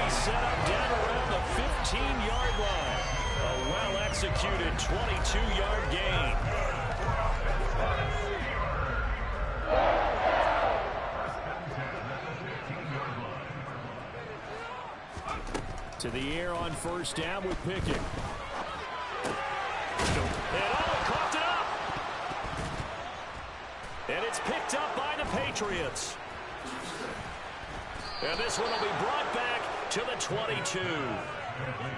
He's set up down around the 15-yard line. A well-executed 22-yard gain. To the air on first down with Pickett. And coughed it up. And it's picked up by the Patriots. And this one will be brought back to the 22.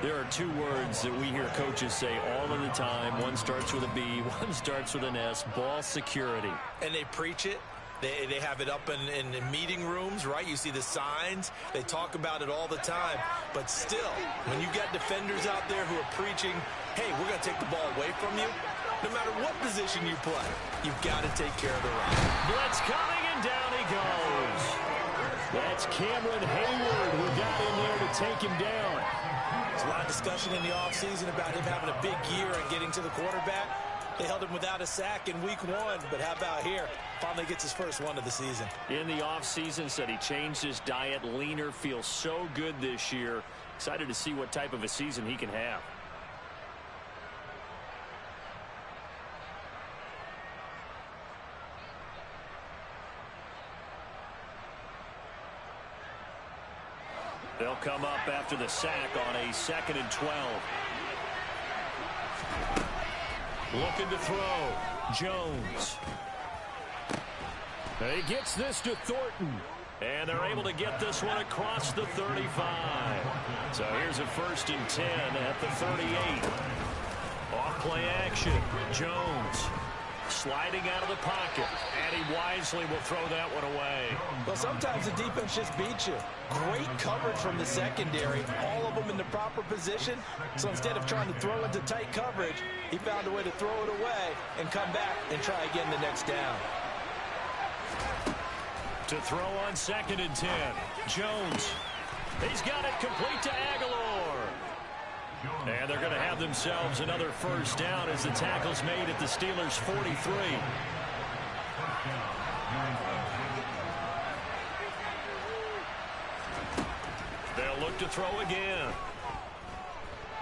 There are two words that we hear coaches say all of the time. One starts with a B, one starts with an S. Ball security. And they preach it. They have it up in meeting rooms, right? You see the signs. They talk about it all the time. But still, when you got defenders out there who are preaching, hey, we're going to take the ball away from you, no matter what position you play, you've got to take care of the run. Blitz coming, and down he goes. That's Cameron Hayward who got in there to take him down. There's a lot of discussion in the offseason about him having a big year and getting to the quarterback. They held him without a sack in week 1, but how about here? Finally gets his first one of the season. In the offseason, said he changed his diet, leaner, feels so good this year. Excited to see what type of a season he can have. They'll come up after the sack on a 2nd and 12. Looking to throw. Jones. He gets this to Thornton. And they're able to get this one across the 35. So here's a 1st and 10 at the 38. Off play action. Jones sliding out of the pocket. And he wisely will throw that one away. Well, sometimes the defense just beats you. Great coverage from the secondary. All of them in the proper position. So instead of trying to throw into tight coverage, he found a way to throw it away and come back and try again the next down. To throw on 2nd and 10. Jones. He's got it complete to Aguilar. And they're going to have themselves another first down as the tackle's made at the Steelers' 43. They'll look to throw again.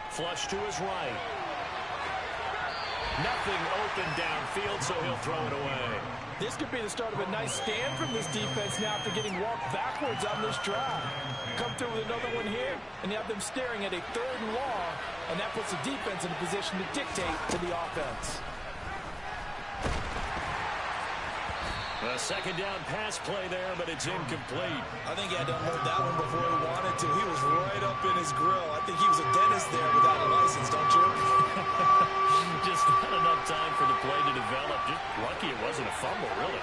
Flush to his right. Nothing open downfield, so he'll throw it away. This could be the start of a nice stand from this defense now after getting walked backwards on this drive. Come through with another one here, and you have them staring at a 3rd and long, and that puts the defense in a position to dictate to the offense. A 2nd down pass play there, but it's incomplete. I think he had to unload that one before he wanted to. He was right up in his grill. I think he was a dentist there without a license, don't you? Just not enough time for the play to develop. Just lucky it wasn't a fumble, really.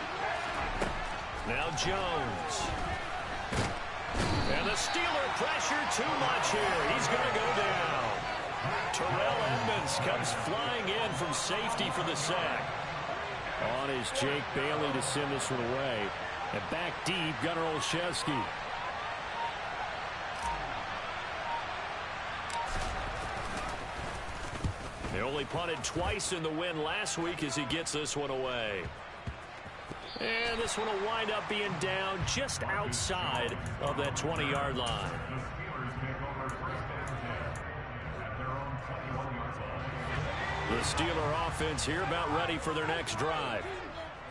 Now Jones. And the Steeler pressure too much here. He's going to go down. Terrell Edmonds comes flying in from safety for the sack. On is Jake Bailey to send this one away. And back deep, Gunnar Olszewski. They only punted twice in the win last week as he gets this one away. And this one will wind up being down just outside of that 20-yard line. The Steeler offense here about ready for their next drive.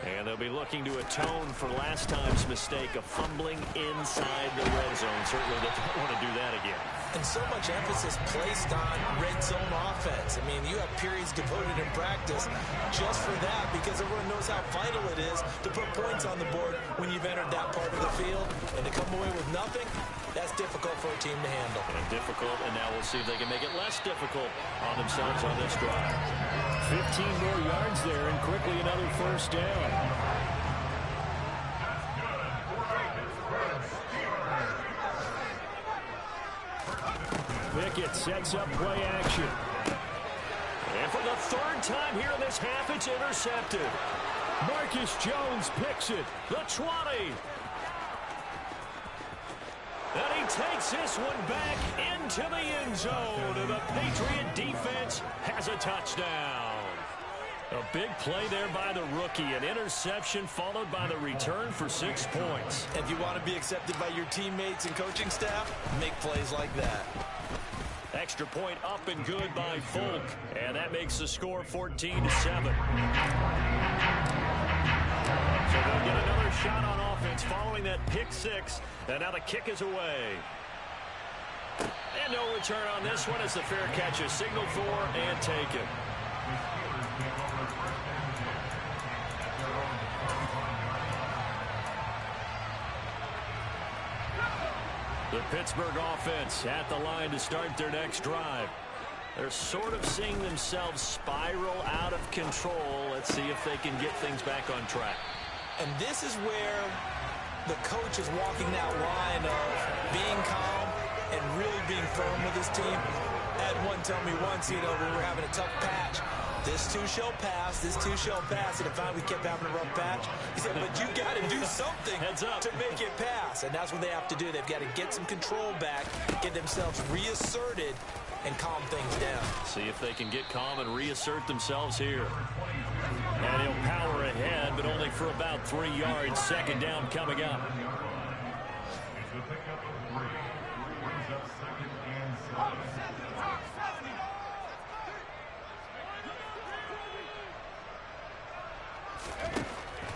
And they'll be looking to atone for last time's mistake of fumbling inside the red zone. Certainly they don't want to do that again. And so much emphasis placed on red zone offense. I mean, you have periods devoted in practice just for that because everyone knows how vital it is to put points on the board when you've entered that part of the field. And to come away with nothing, that's difficult for a team to handle. And difficult, and now we'll see if they can make it less difficult on themselves on this drive. 15 more yards there, and quickly another first down. Pickett sets up play action. And for the 3rd time here in this half, it's intercepted. Marcus Jones picks it. The 20. And he takes this one back into the end zone. And the Patriot defense has a touchdown. A big play there by the rookie. An interception followed by the return for 6 points. If you want to be accepted by your teammates and coaching staff, make plays like that. Extra point up and good by Folk. And that makes the score 14-7. So they'll get another shot on offense following that pick six. And now the kick is away. And no return on this one as the fair catch is signaled for and taken. The Pittsburgh offense at the line to start their next drive. They're sort of seeing themselves spiral out of control. Let's see if they can get things back on track. And this is where the coach is walking that line of being calm and really being firm with his team. Had one tell me once, when we were having a tough patch, this too shall pass, this too shall pass. And if finally we kept having a rough patch, he said, but you got to do something to make it pass. And that's what they have to do. They've got to get some control back, get themselves reasserted, and calm things down. See if they can get calm and reassert themselves here. And he'll power ahead, but only for about 3 yards. Second down coming up.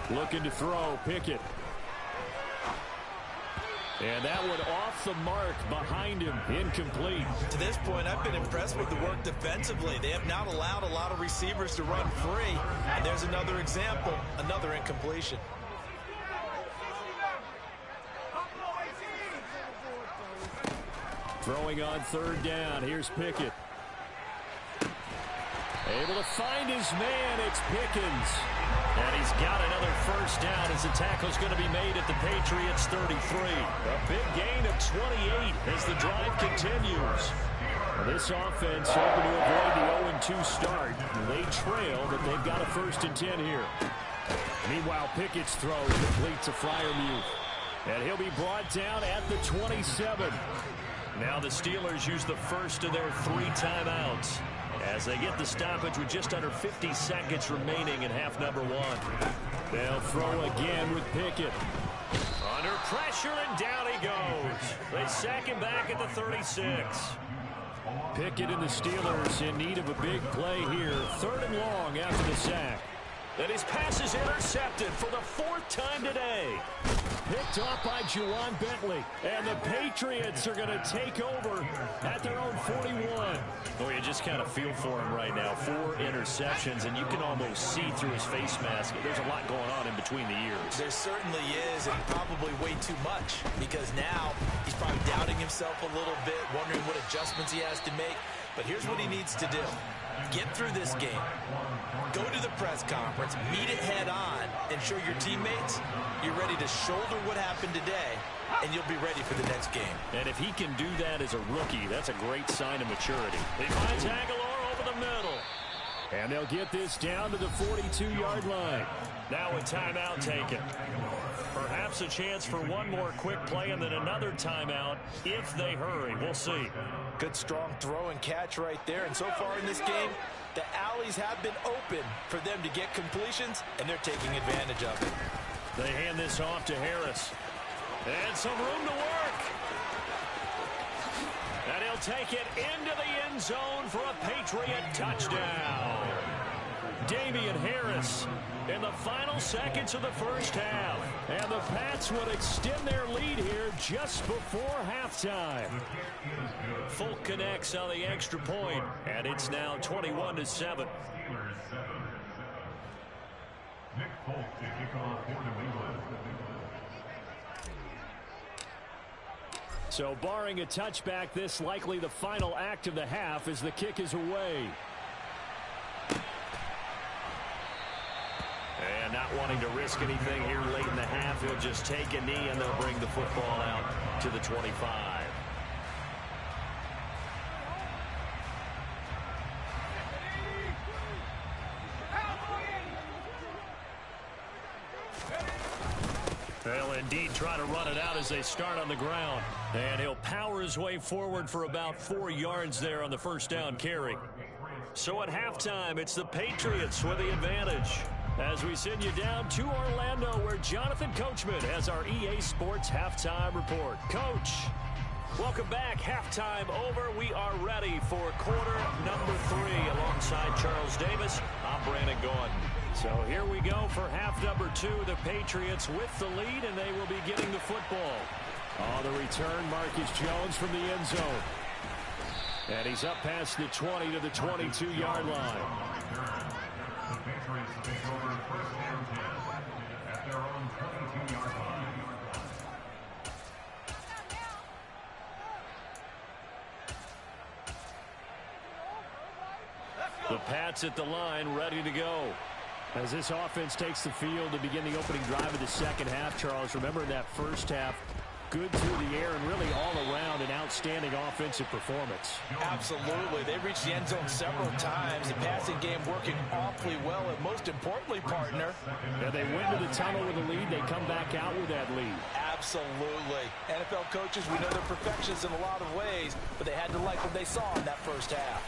Looking to throw, Pickett. And that one off the mark behind him, incomplete. To this point, I've been impressed with the work defensively. They have not allowed a lot of receivers to run free. And there's another example, another incompletion. Throwing on third down, here's Pickett. Able to find his man, it's Pickens. And he's got another first down as the tackle's going to be made at the Patriots 33. A big gain of 28 as the drive continues. This offense hoping to avoid the 0-2 start. They trail, but they've got a 1st and 10 here. Meanwhile, Pickett's throw complete to Freiermuth. And he'll be brought down at the 27. Now the Steelers use the first of their 3 timeouts as they get the stoppage with just under 50 seconds remaining in half number 1. They'll throw again with Pickett. Under pressure, and down he goes. They sack him back at the 36. Pickett and the Steelers in need of a big play here. 3rd and long after the sack. And his pass is intercepted for the 4th time today. Picked off by Juwan Bentley. And the Patriots are going to take over at their own 41. Oh, you just kind of feel for him right now. 4 interceptions, and you can almost see through his face mask. There's a lot going on in between the ears. There certainly is, and probably way too much, because now he's probably doubting himself a little bit, wondering what adjustments he has to make. But here's what he needs to do. Get through this game. Go to the press conference, meet it head on, and show your teammates you're ready to shoulder what happened today, and you'll be ready for the next game. And if he can do that as a rookie, that's a great sign of maturity. He finds Aguilar over the middle. And they'll get this down to the 42-yard line. Now a timeout taken. Perhaps a chance for one more quick play and then another timeout if they hurry. We'll see. Good strong throw and catch right there. And so far in this game, the alleys have been open for them to get completions, and they're taking advantage of it. They hand this off to Harris. And some room to work. And he'll take it into the end zone for a Patriot touchdown. Damian Harris in the final seconds of the first half. And the Pats would extend their lead here just before halftime. Folk connects on the extra point, and it's now 21-7. So barring a touchback, this likely the final act of the half as the kick is away. And not wanting to risk anything here late in the half, he'll just take a knee and they'll bring the football out to the 25. They'll indeed try to run it out as they start on the ground. And he'll power his way forward for about 4 yards there on the first down carry. So at halftime, it's the Patriots with the advantage. As we send you down to Orlando, where Jonathan Coachman has our EA Sports Halftime Report. Coach, welcome back. Halftime over. We are ready for quarter number 3. Alongside Charles Davis, I'm Brandon Gordon. So here we go for half number 2. The Patriots with the lead, and they will be getting the football. On the return, Marcus Jones from the end zone. And he's up past the 20 to the 22-yard line. The Pats at the line, ready to go. As this offense takes the field to begin the opening drive of the second half, Charles, remember in that first half, good through the air and really all around an outstanding offensive performance. Absolutely. They reached the end zone several times. The passing game working awfully well, and most importantly, partner. And they went to the tunnel with a lead. They come back out with that lead. Absolutely. NFL coaches, we know they're perfectionists in a lot of ways, but they had to like what they saw in that first half.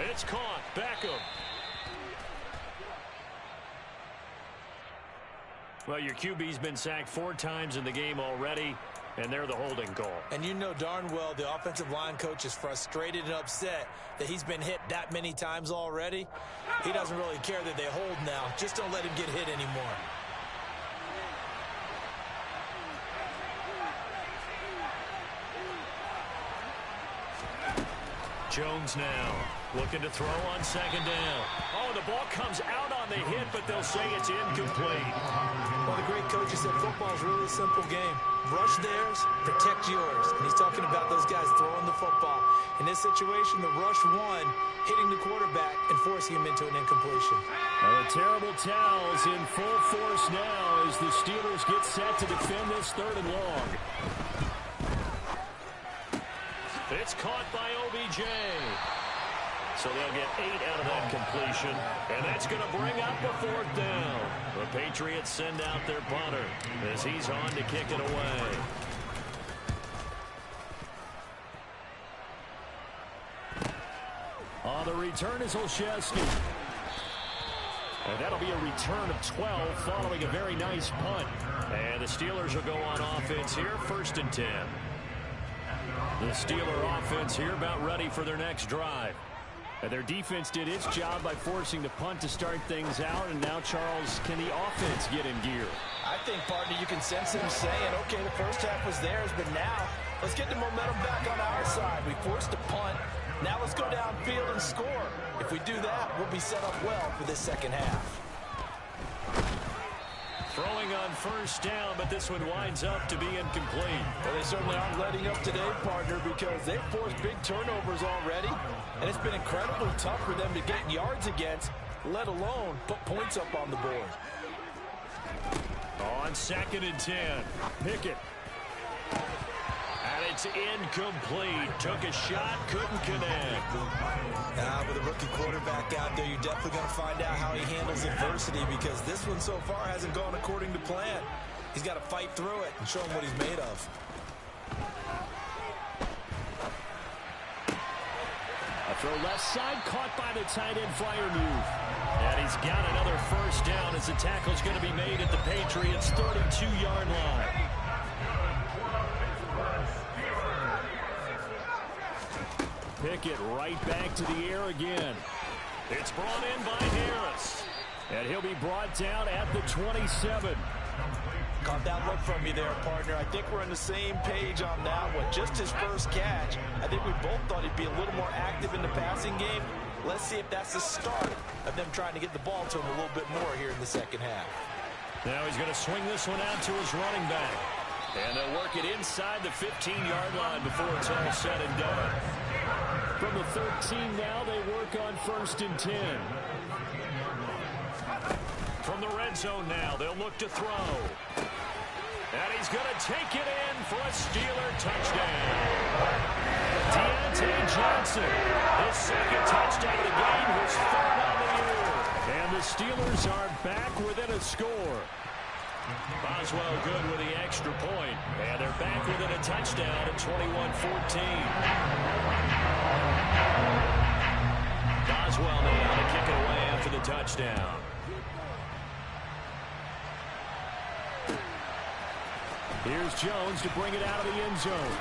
It's caught. Beckham. Well, your QB's been sacked 4 times in the game already, and they're the holding call. And you know darn well the offensive line coach is frustrated and upset that he's been hit that many times already. He doesn't really care that they hold now. Just don't let him get hit anymore. Jones now looking to throw on second down. Oh, the ball comes out on the hit, but they'll say it's incomplete. Well, the great coach said football is really a simple game. Rush theirs, protect yours. And he's talking about those guys throwing the football. In this situation, the rush won, hitting the quarterback and forcing him into an incompletion. The terrible towels in full force now as the Steelers get set to defend this 3rd and long. It's caught by OBJ. So they'll get 8 out of that completion, and that's going to bring up a 4th down. The Patriots send out their punter as he's on to kick it away. On the return is Olszewski. And that'll be a return of 12 following a very nice punt. And the Steelers will go on offense here, 1st and 10. The Steeler offense here about ready for their next drive. And their defense did its job by forcing the punt to start things out. And now, Charles, can the offense get in gear? I think, partner, you can sense him saying, okay, the first half was theirs, but now let's get the momentum back on our side. We forced a punt. Now let's go downfield and score. If we do that, we'll be set up well for this second half. Throwing on 1st down, but this one winds up to be incomplete. Well, they certainly aren't letting up today, partner, because they've forced big turnovers already, and it's been incredibly tough for them to get yards against, let alone put points up on the board. On 2nd and 10, Pickett. And it's incomplete. Took a shot, couldn't connect. With a rookie quarterback out there, you're definitely going to find out how he handles adversity, because this one so far hasn't gone according to plan. He's got to fight through it and show him what he's made of. A throw left side, caught by the tight end flyer move. And he's got another 1st down as the tackle's going to be made at the Patriots' 32-yard line. Pickett right back to the air again. It's brought in by Harris. And he'll be brought down at the 27. Caught that look from you there, partner. I think we're on the same page on that one. Just his first catch. I think we both thought he'd be a little more active in the passing game. Let's see if that's the start of them trying to get the ball to him a little bit more here in the second half. Now he's going to swing this one out to his running back. And they'll work it inside the 15-yard line before it's all said and done. From the 13 now, they work on 1st and 10. From the red zone now, they'll look to throw. And he's going to take it in for a Steeler touchdown. Deontay Johnson, his 2nd touchdown of the game, his 3rd on the year. And the Steelers are back within a score. Boswell good with the extra point. And they're back within a touchdown at 21-14. Boswell now to kick it away after the touchdown. Here's Jones to bring it out of the end zone.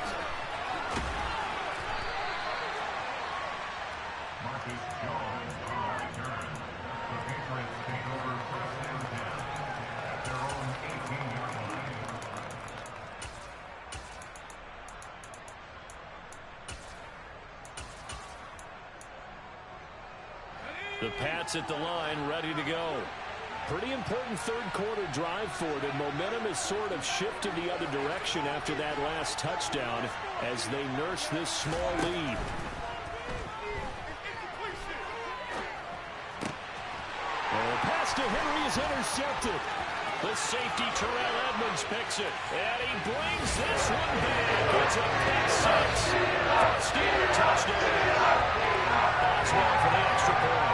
The Pats at the line, ready to go. Pretty important third quarter drive for them. Momentum has sort of shifted the other direction after that last touchdown as they nurse this small lead. And the pass to Henry is intercepted. The safety Terrell Edmonds picks it. And he brings this one back. It's a pick six. Steeler touchdown. Boswell for the extra point.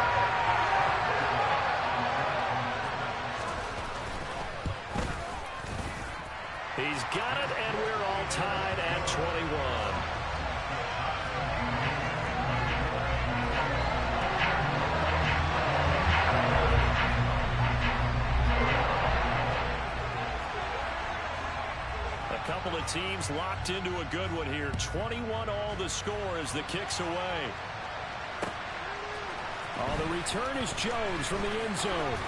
He's got it, and we're all tied at 21. A couple of teams locked into a good one here. 21 all the score as the kick's away. Oh, the return is Jones from the end zone.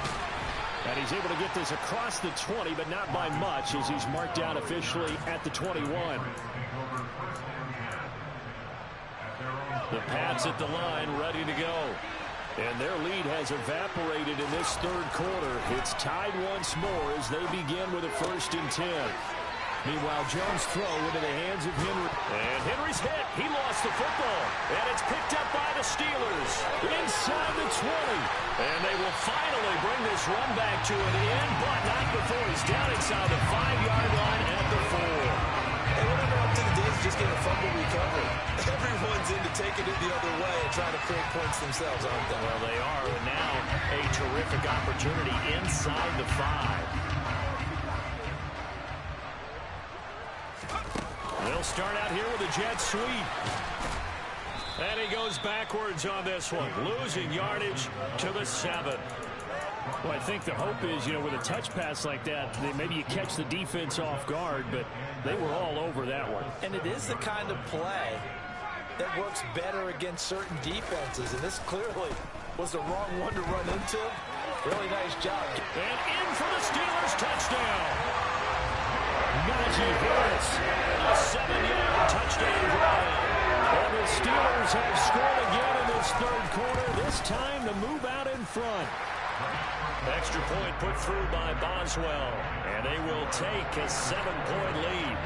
And he's able to get this across the 20, but not by much as he's marked down officially at the 21. The Pats at the line, ready to go. And their lead has evaporated in this third quarter. It's tied once more as they begin with a 1st and 10. Meanwhile, Jones' throw into the hands of Henry. And Henry's hit. He lost the football. And it's picked up by the Steelers. Inside the 20. And they will finally bring this run back to an end, but not before he's down inside the 5-yard line at the 4. And whatever up to the day is just getting a fumble recovery. Everyone's into taking it the other way and trying to create points themselves, aren't they? Well, they are. And now a terrific opportunity inside the 5. They'll start out here with a jet sweep. And he goes backwards on this one, losing yardage to the 7. Well, I think the hope is, with a touch pass like that, maybe you catch the defense off guard, but they were all over that one. And it is the kind of play that works better against certain defenses, and this clearly was the wrong one to run into. Really nice job. And in for the Steelers touchdown. Najee Harris, a 7-yard touchdown drive. And the Steelers have scored again in this third quarter, this time to move out in front. Extra point put through by Boswell, and they will take a 7-point lead.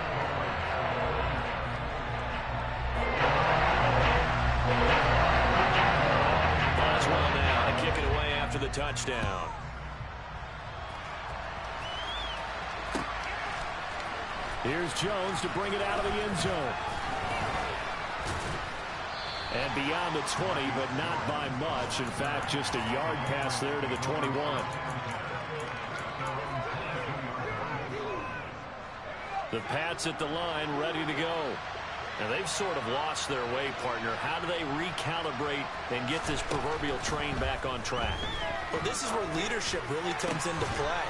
Boswell now to kick it away after the touchdown. Here's Jones to bring it out of the end zone. And beyond the 20, but not by much. In fact, just a yard pass there to the 21. The Pats at the line, ready to go. And they've sort of lost their way, partner. How do they recalibrate and get this proverbial train back on track? Well, this is where leadership really comes into play.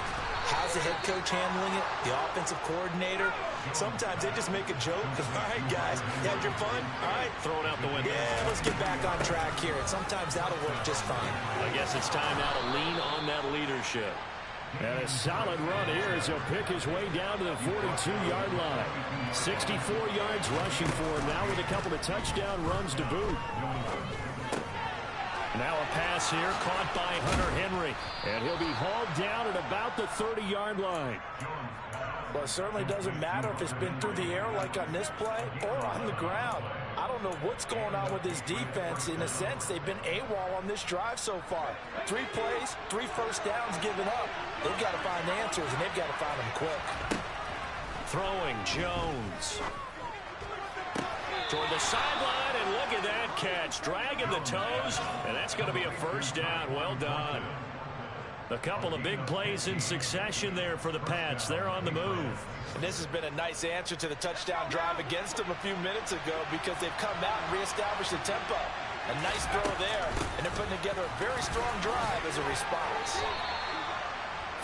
How's the head coach handling it? The offensive coordinator? Sometimes they just make a joke. All right, guys, you had your fun? All right. Throw it out the window. Yeah, let's get back on track here. And sometimes that'll work just fine. I guess it's time now to lean on that leadership. And a solid run here as he'll pick his way down to the 42-yard line. 64 yards rushing for him now with a couple of touchdown runs to boot. Now a pass here caught by Hunter Henry. And he'll be hauled down at about the 30-yard line. Well, it certainly doesn't matter if it's been through the air like on this play or on the ground. I don't know what's going on with this defense. In a sense, they've been AWOL on this drive so far. 3 plays, 3 first downs given up. They've got to find answers, and they've got to find them quick. Throwing Jones toward the sideline, and look at that catch. Dragging the toes, and that's going to be a first down. Well done. A couple of big plays in succession there for the Pats. They're on the move. And this has been a nice answer to the touchdown drive against them a few minutes ago because they've come out and reestablished the tempo. A nice throw there, and they're putting together a very strong drive as a response.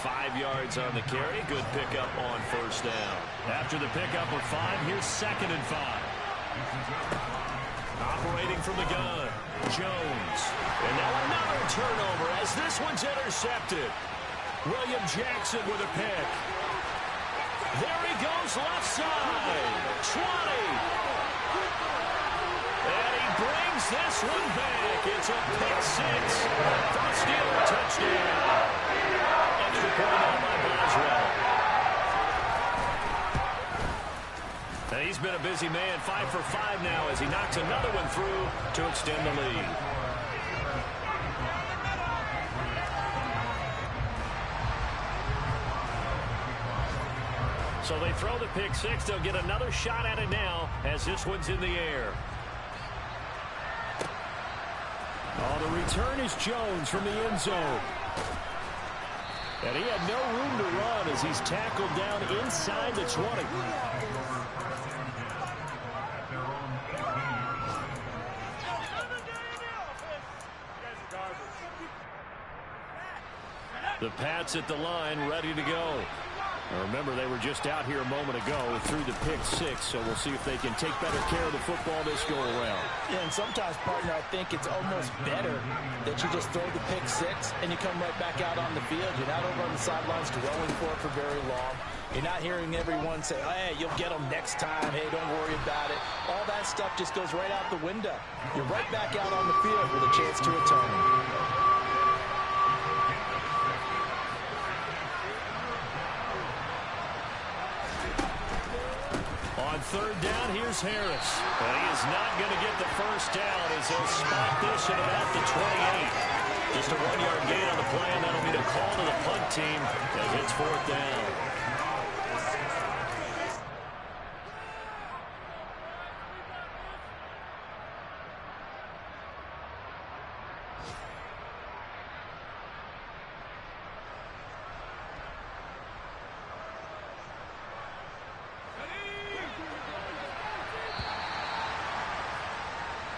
5 yards on the carry. Good pickup on first down. After the pickup of 5, here's 2nd and 5. Operating from the gun, Jones. And now another turnover as this one's intercepted. William Jackson with a pick. There he goes left side. 20. And he brings this one back. It's a pick 6. For a Steeler touchdown. Extra point out by Boswell. And he's been a busy man. 5 for 5 now as he knocks another one through to extend the lead. So they throw the pick 6. They'll get another shot at it now as this one's in the air. Oh, the return is Jones from the end zone. And he had no room to run as he's tackled down inside the 20. The Pats at the line, ready to go. Now remember, they were just out here a moment ago through the pick 6, so we'll see if they can take better care of the football this go around. Yeah, and sometimes, partner, I think it's almost better that you just throw the pick 6 and you come right back out on the field. You're not over on the sidelines dwelling for it for very long. You're not hearing everyone say, oh, hey, you'll get them next time. Hey, don't worry about it. All that stuff just goes right out the window. You're right back out on the field with a chance to atone. On 3rd down, here's Harris. But he is not going to get the first down as they'll spot this at about the 28. Just a 1-yard gain on the play, and that'll be the call to the punt team as it's 4th down.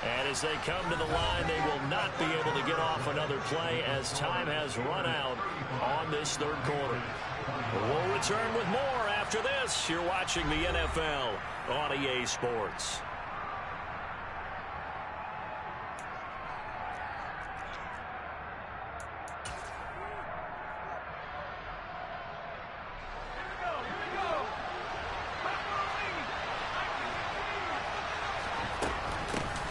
And as they come to the line, they will not be able to get off another play as time has run out on this 3rd quarter. We'll return with more after this. You're watching the NFL on EA Sports.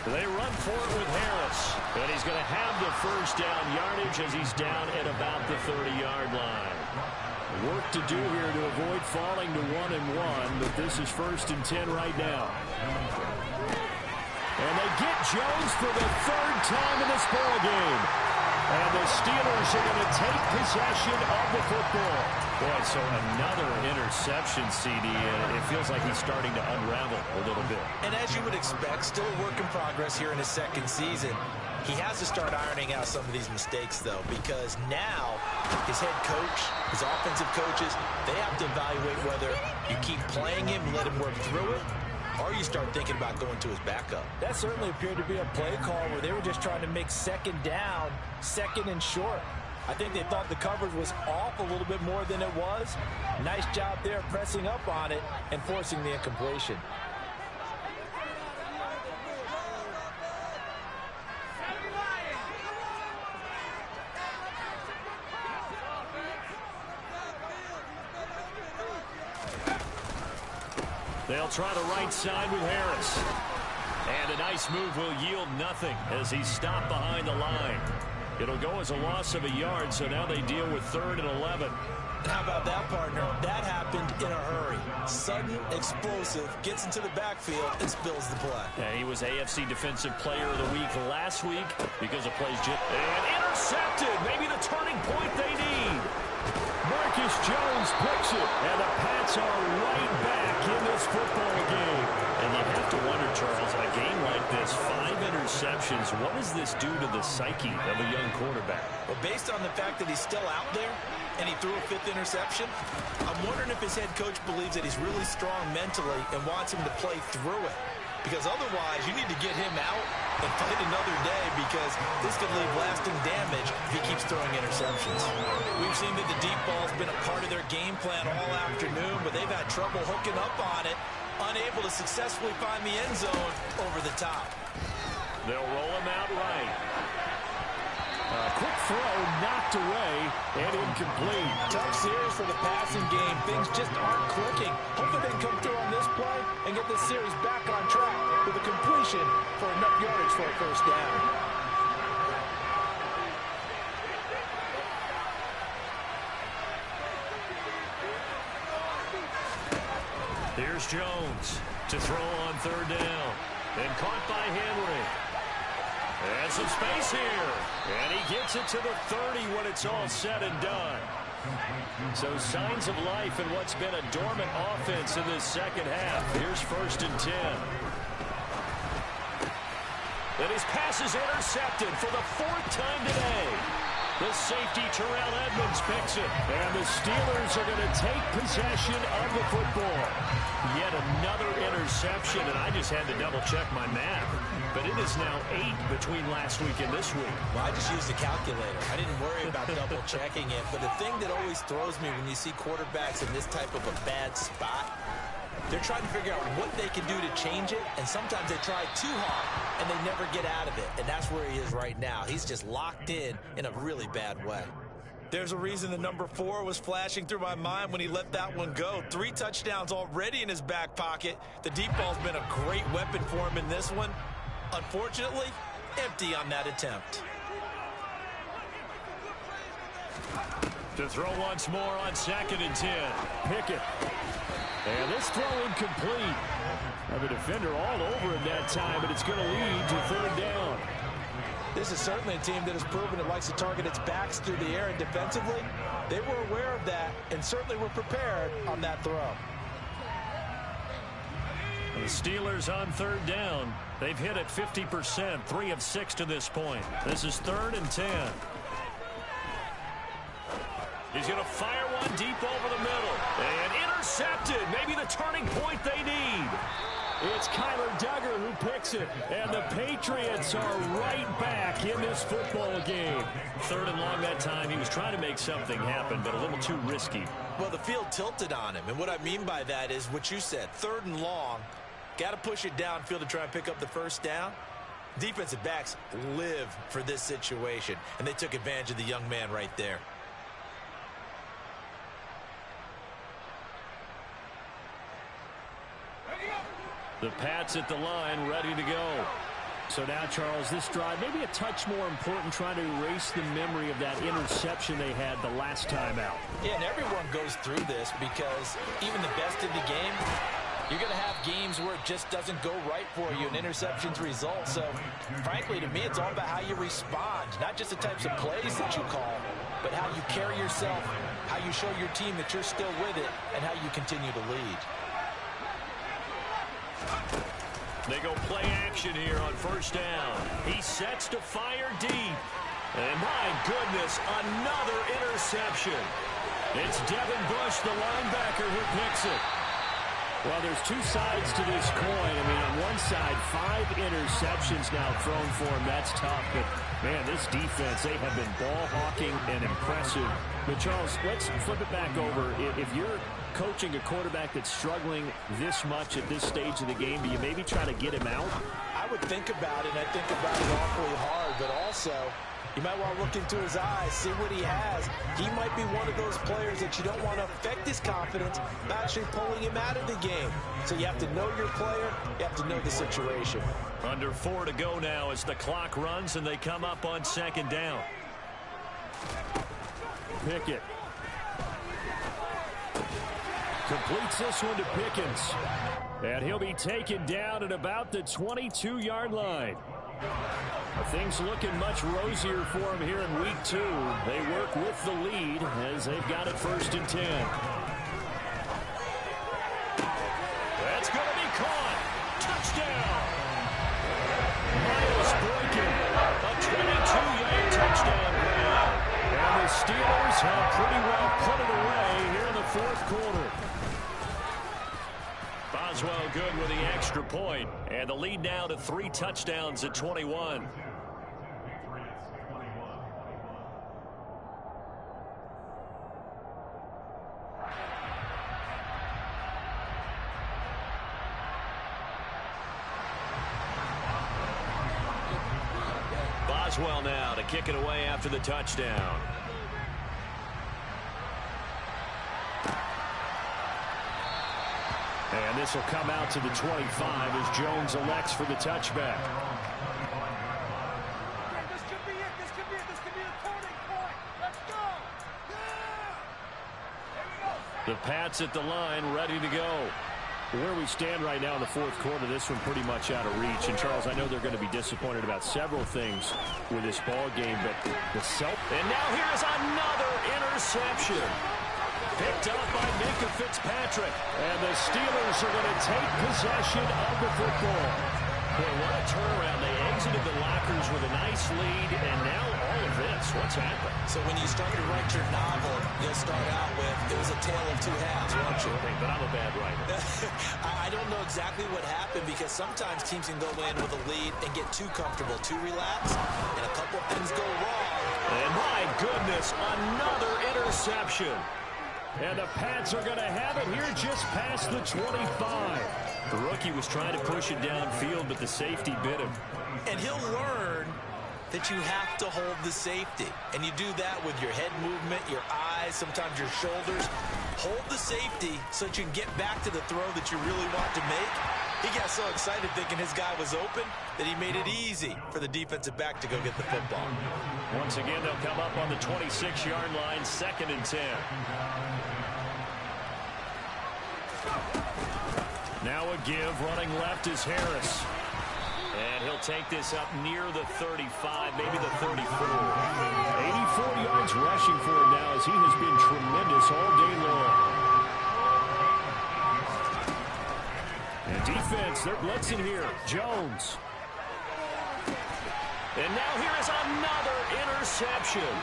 They run for it with Harris. And he's going to have the first down yardage as he's down at about the 30-yard line. Work to do here to avoid falling to 1-1, but this is 1st and 10 right now. And they get Jones for the 3rd time in this ball game. And the Steelers are going to take possession of the football. Boy, so another interception, CD. It feels like he's starting to unravel a little bit. And as you would expect, still a work in progress here in his 2nd season. He has to start ironing out some of these mistakes, though, because now his head coach, his offensive coaches, they have to evaluate whether you keep playing him, let him work through it, or you start thinking about going to his backup. That certainly appeared to be a play call where they were just trying to make 2nd down, 2nd and short. I think they thought the coverage was off a little bit more than it was. Nice job there pressing up on it and forcing the incompletion. They'll try the right side with Harris. And a nice move will yield nothing as he's stopped behind the line. It'll go as a loss of a yard, so now they deal with 3rd and 11. How about that, partner? That happened in a hurry. Sudden, explosive, gets into the backfield and spills the play. And he was AFC Defensive Player of the Week last week because of plays. And intercepted. Maybe the turning point they need. Marcus Jones picks it, and the Pats are right back in this football game. And you have to wonder, Charles, a game like this, 5 interceptions, what does this do to the psyche of a young quarterback? Well, based on the fact that he's still out there and he threw a 5th interception, I'm wondering if his head coach believes that he's really strong mentally and wants him to play through it. because otherwise you need to get him out and fight another day, because this could leave lasting damage if he keeps throwing interceptions. We've seen that the deep ball's been a part of their game plan all afternoon, but they've had trouble hooking up on it, unable to successfully find the end zone over the top. They'll roll him out right. Quick throw knocked away and incomplete. Tough series for the passing game. Things just aren't clicking. Hopefully they can come through on this play and get this series back on track with a completion for enough yardage for a first down. Here's Jones to throw on third down. And caught by Henry. And some space here. And he gets it to the 30 when it's all said and done. So signs of life in what's been a dormant offense in this second half. Here's 1st and 10. And his pass is intercepted for the 4th time today. The safety, Terrell Edmonds, picks it. And the Steelers are going to take possession of the football. Yet another interception, and I just had to double-check my math. But it is now 8 between last week and this week. Well, I just used a calculator. I didn't worry about double-checking it. But the thing that always throws me when you see quarterbacks in this type of a bad spot, they're trying to figure out what they can do to change it, and sometimes they try too hard, and they never get out of it. And that's where he is right now. He's just locked in a really bad way. There's a reason the number 4 was flashing through my mind when he let that one go. 3 touchdowns already in his back pocket. The deep ball's been a great weapon for him in this one. Unfortunately, empty on that attempt. To throw once more on 2nd and 10. Pickett. And this throw incomplete. Have a defender all over him that time, but it's going to lead to 3rd down. This is certainly a team that has proven it likes to target its backs through the air, and defensively, they were aware of that and certainly were prepared on that throw. The Steelers on 3rd down. They've hit it 50%, 3 of 6 to this point. This is 3rd and 10. He's going to fire one deep over the middle. And intercepted. Maybe the turning point they need. It's Kyler Duggar who picks it. And the Patriots are right back in this football game. 3rd and long that time. He was trying to make something happen, but a little too risky. Well, the field tilted on him. And what I mean by that is what you said. 3rd and long. Got to push it downfield to try and pick up the first down. Defensive backs live for this situation. And they took advantage of the young man right there. The Pats at the line, ready to go. So now, Charles, this drive maybe a touch more important, trying to erase the memory of that interception they had the last time out. Yeah, and everyone goes through this because even the best in the game, you're going to have games where it just doesn't go right for you and interceptions result. So, frankly, to me, it's all about how you respond, not just the types of plays that you call, but how you carry yourself, how you show your team that you're still with it, and how you continue to lead. They go play action here on 1st down. He sets to fire deep. And my goodness, another interception. It's Devin Bush, the linebacker, who picks it. Well, there's 2 sides to this coin. I mean, on one side, 5 interceptions now thrown for him. That's tough. But, man, this defense, they have been ball hawking and impressive. But, Charles, let's flip it back over. If you're coaching a quarterback that's struggling this much at this stage of the game, do you maybe try to get him out? I would think about it, and I think about it awfully hard, but also you might want to look into his eyes, see what he has. He might be one of those players that you don't want to affect his confidence by actually pulling him out of the game. So you have to know your player, you have to know the situation. Under 4 to go now as the clock runs and they come up on 2nd down. Pickett completes this one to Pickens. And he'll be taken down at about the 22-yard line. Things looking much rosier for him here in week 2. They work with the lead as they've got it 1st and 10. That's going to be caught. Touchdown. Miles Boykin, a 22-yard touchdown grab. And the Steelers have pretty well put it away here in the 4th quarter. Boswell good with the extra point. And the lead now to 3 touchdowns at 21. Boswell now to kick it away after the touchdown. And this will come out to the 25 as Jones elects for the touchback. This could be it. This could be it. This could be the turning point. Let's go. The Pats at the line, ready to go. Where we stand right now in the fourth quarter, this one pretty much out of reach. And, Charles, I know they're going to be disappointed about several things with this ball game, but the And now here's another interception. Picked up by Minka Fitzpatrick. And the Steelers are going to take possession of the football. Boy, what a turnaround. They exited the lockers with a nice lead, and now all of this. What's happened? So when you start to write your novel, you'll start out with, it was a tale of two halves, won't you? But I'm a bad writer. I don't know exactly what happened because sometimes teams can go in with a lead and get too comfortable, too relaxed, and a couple of things go wrong. And my goodness, another interception. And the Pats are going to have it here just past the 25. The rookie was trying to push it downfield, but the safety bit him. And he'll learn that you have to hold the safety. And you do that with your head movement, your eyes, sometimes your shoulders. Hold the safety so that you can get back to the throw that you really want to make. He got so excited thinking his guy was open that he made it easy for the defensive back to go get the football. Once again, they'll come up on the 26-yard line, 2nd and 10. Now a give, running left is Harris. And he'll take this up near the 35, maybe the 34. 84 yards rushing for him now as he has been tremendous all day long. And defense, they're blitzing here. Jones. And now here is another interception.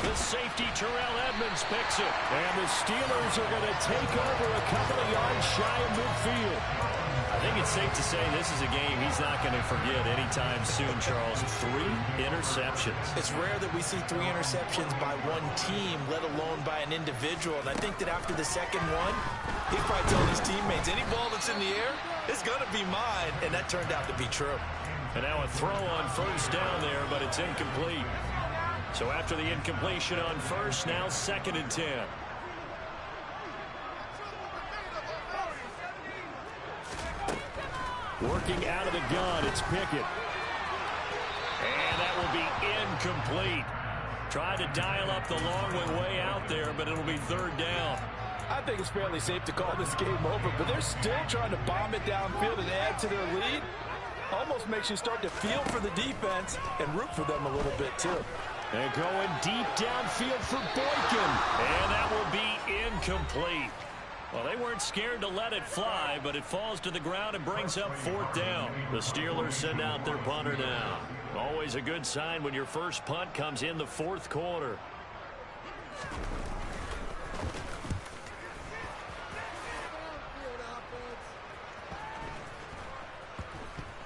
The safety, Terrell Edmonds, picks it. And the Steelers are going to take over a couple of yards shy of midfield. I think it's safe to say this is a game he's not going to forget anytime soon, Charles. 3 interceptions. It's rare that we see 3 interceptions by one team, let alone by an individual. And I think that after the second one, he probably told his teammates, any ball that's in the air, it's going to be mine. And that turned out to be true. And now a throw on first down there, but it's incomplete. So after the incompletion on first, now 2nd and 10. Working out of the gun, it's Pickett. And that will be incomplete. Tried to dial up the long way out there, but it'll be 3rd down. I think it's fairly safe to call this game over, but they're still trying to bomb it downfield and add to their lead. Almost makes you start to feel for the defense and root for them a little bit, too. And going deep downfield for Boykin. And that will be incomplete. Well, they weren't scared to let it fly, but it falls to the ground and brings up 4th down. The Steelers send out their punter now. Always a good sign when your first punt comes in the 4th quarter.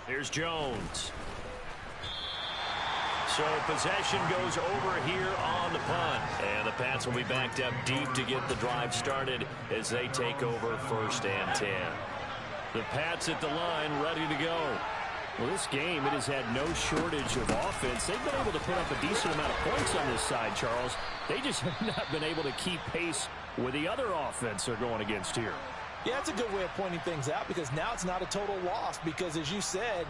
Here's Jones. So possession goes over here on the punt. And the Pats will be backed up deep to get the drive started as they take over 1st and 10. The Pats at the line ready to go. Well, this game, it has had no shortage of offense. They've been able to put up a decent amount of points on this side, Charles. They just have not been able to keep pace with the other offense they're going against here. Yeah, that's a good way of pointing things out because now it's not a total loss because, as you said,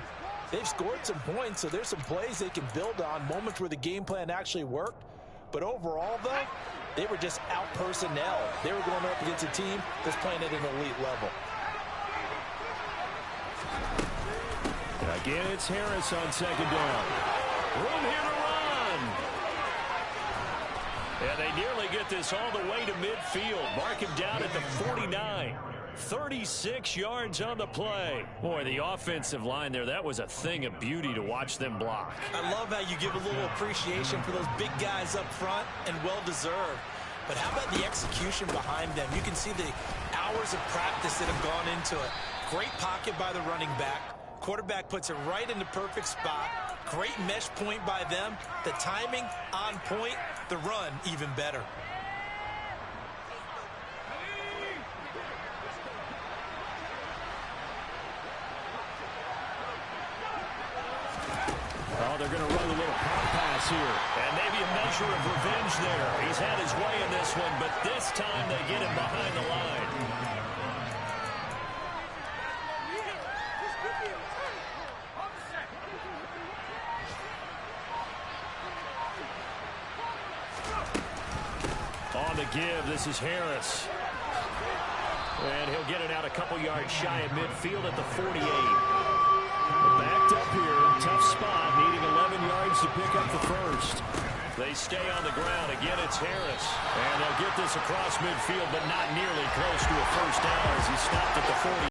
they've scored some points, so there's some plays they can build on, moments where the game plan actually worked. But overall, though, they were just out-personnel. They were going up against a team that's playing at an elite level. Again, it's Harris on 2nd down. Room here to run. And they nearly get this all the way to midfield. Mark him down at the 49. 36 yards on the play. Boy, the offensive line there, that was a thing of beauty to watch them block. I love how you give a little appreciation for those big guys up front, and well-deserved. But how about the execution behind them? You can see the hours of practice that have gone into it. Great pocket by the running back. Quarterback puts it right in the perfect spot. Great mesh point by them. The timing on point. The run even better. Oh, they're going to run a little pop pass here. And maybe a measure of revenge there. He's had his way in this one, but this time they get him behind the line. On the give, this is Harris. And he'll get it out a couple yards shy of midfield at the 48. Backed up here, tough spot, needing 11 yards to pick up the first. They stay on the ground. Again, it's Harris. And they'll get this across midfield, but not nearly close to a first down as he stopped at the 40.